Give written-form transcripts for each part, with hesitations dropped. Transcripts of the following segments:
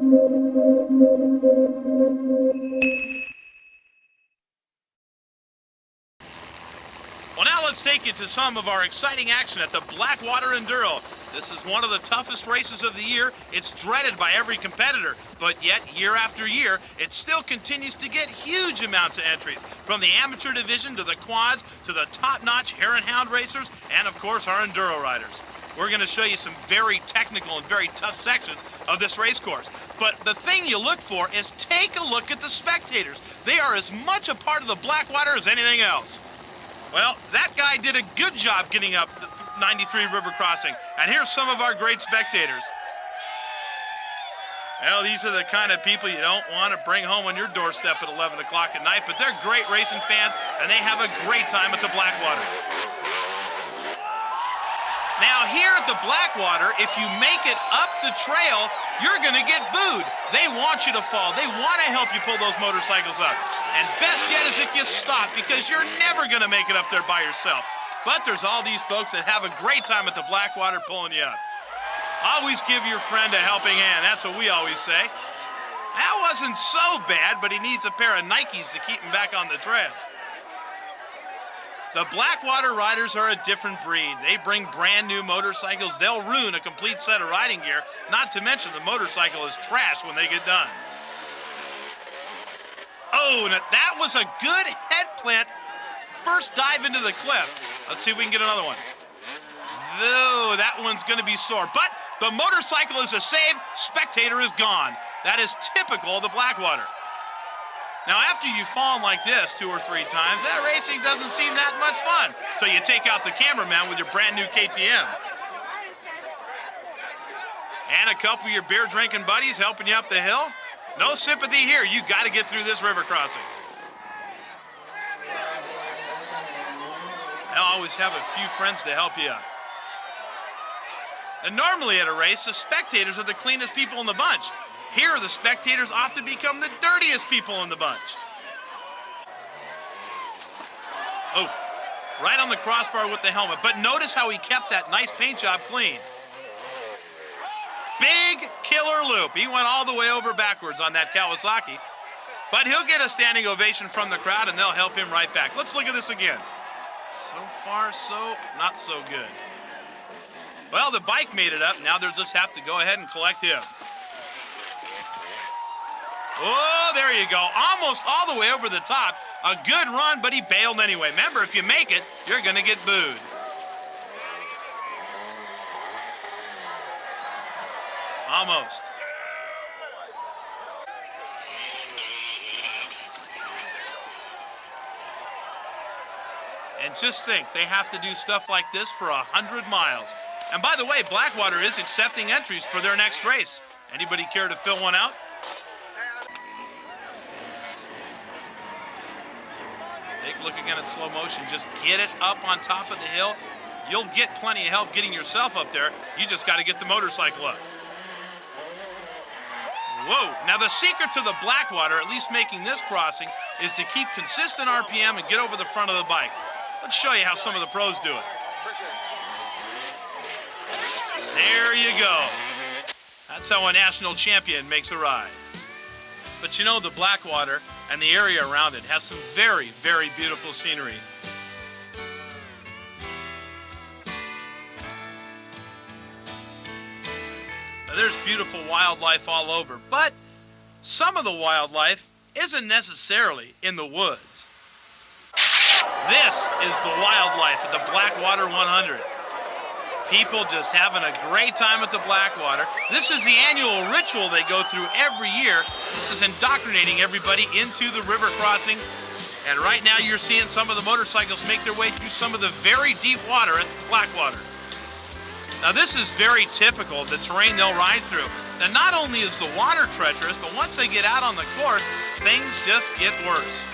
Well, now let's take you to some of our exciting action at the Blackwater Enduro. This is one of the toughest races of the year. It's dreaded by every competitor, but yet year after year, it still continues to get huge amounts of entries, from the amateur division to the quads to the top-notch hare and hound racers, and of course our enduro riders. We're going to show you some very technical and very tough sections of this race course. But the thing you look for is take a look at the spectators. They are as much a part of the Blackwater as anything else. Well, that guy did a good job getting up the 93 River Crossing. And here's some of our great spectators. Well, these are the kind of people you don't want to bring home on your doorstep at 11 o'clock at night, but they're great racing fans, and they have a great time at the Blackwater. Now, here at the Blackwater, if you make it up the trail, you're going to get booed. They want you to fall. They want to help you pull those motorcycles up. And best yet is if you stop, because you're never going to make it up there by yourself. But there's all these folks that have a great time at the Blackwater pulling you up. Always give your friend a helping hand. That's what we always say. That wasn't so bad, but he needs a pair of Nikes to keep him back on the trail. The Blackwater riders are a different breed. They bring brand new motorcycles. They'll ruin a complete set of riding gear, not to mention the motorcycle is trash when they get done. Oh, and that was a good head plant. First dive into the cliff. Let's see if we can get another one. Though that one's going to be sore. But the motorcycle is a save. Spectator is gone. That is typical of the Blackwater. Now, after you've fallen like this 2 or 3 times, that racing doesn't seem that much fun. So you take out the cameraman with your brand new KTM. And a couple of your beer-drinking buddies helping you up the hill. No sympathy here. You got to get through this river crossing. They'll always have a few friends to help you out. And normally at a race, the spectators are the cleanest people in the bunch. Here, the spectators often become the dirtiest people in the bunch. Oh, right on the crossbar with the helmet. But notice how he kept that nice paint job clean. Big killer loop. He went all the way over backwards on that Kawasaki. But he'll get a standing ovation from the crowd, and they'll help him right back. Let's look at this again. So far, so not so good. Well, the bike made it up. Now they'll just have to go ahead and collect him. Oh, there you go. Almost all the way over the top. A good run, but he bailed anyway. Remember, if you make it, you're going to get booed. Almost. And just think, they have to do stuff like this for 100 miles. And by the way, Blackwater is accepting entries for their next race. Anybody care to fill one out? Take a look again at slow motion. Just get it up on top of the hill. You'll get plenty of help getting yourself up there. You just got to get the motorcycle up. Whoa. Now the secret to the Blackwater, at least making this crossing, is to keep consistent RPM and get over the front of the bike. Let's show you how some of the pros do it. There you go. That's how a national champion makes a ride. But you know, the Blackwater and the area around it has some very, very beautiful scenery. Now, there's beautiful wildlife all over, but some of the wildlife isn't necessarily in the woods. This is the wildlife at the Blackwater 100. People just having a great time at the Blackwater. This is the annual ritual they go through every year. This is indoctrinating everybody into the river crossing. And right now you're seeing some of the motorcycles make their way through some of the very deep water at the Blackwater. Now this is very typical of the terrain they'll ride through. Now not only is the water treacherous, but once they get out on the course, things just get worse.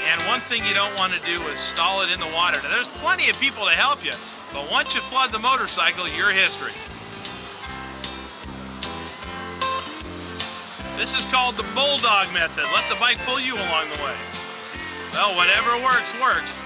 And one thing you don't want to do is stall it in the water. Now there's plenty of people to help you. But once you flood the motorcycle, you're history. This is called the bulldog method. Let the bike pull you along the way. Well, whatever works, works.